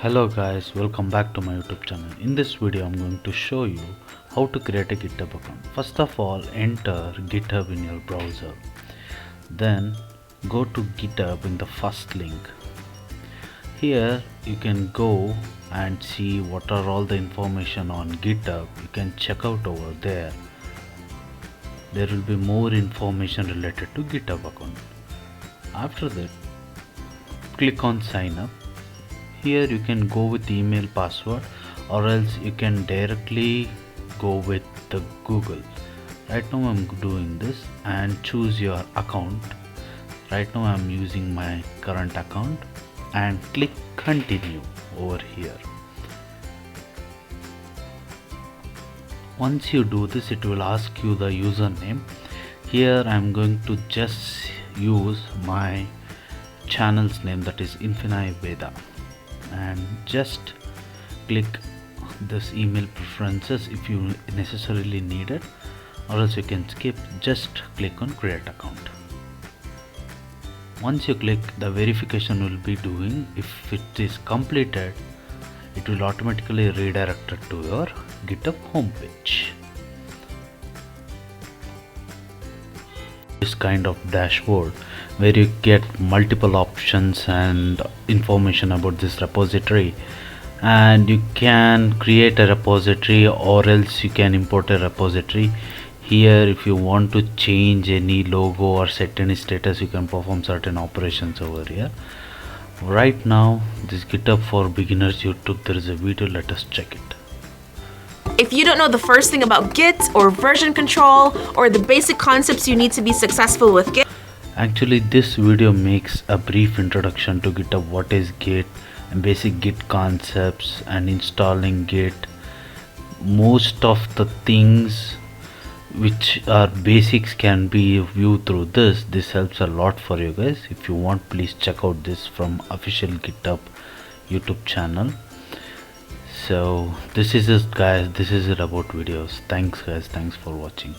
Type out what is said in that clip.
Hello guys, welcome back to my YouTube channel. In this video I'm going to show you how to create a GitHub account. First of all, enter GitHub in your browser. Then go to GitHub in the first link. Here you can go and see what are all the information on GitHub. You can check out over there. There will be more information related to GitHub account. After that, click on sign up. Here you can go with email password, or else you can directly go with the Google. Right now I'm doing this and choose your account. Right now I'm using my current account and click continue over here. Once you do this, it will ask you the username. Here I'm going to just use my channel's name, that is Infinite Veda, and just click this email preferences if you necessarily need it, or else you can skip. Just click on create account. Once you click, the verification will be doing. If it is completed, it will automatically redirect it to your GitHub homepage. This kind of dashboard where you get multiple options and information about this repository, and you can create a repository or else you can import a repository. Here if you want to change any logo or set any status, you can perform certain operations over here. Right now, this GitHub for beginners YouTube, there is a video, let us check it. If you don't know the first thing about Git or version control or the basic concepts you need to be successful with Git. Actually, this video makes a brief introduction to GitHub, what is Git and basic Git concepts and installing Git. Most of the things which are basics can be viewed through this. This helps a lot for you guys. If you want, please check out this from official GitHub YouTube channel. So this is it guys, this is it about videos. Thanks guys, thanks for watching.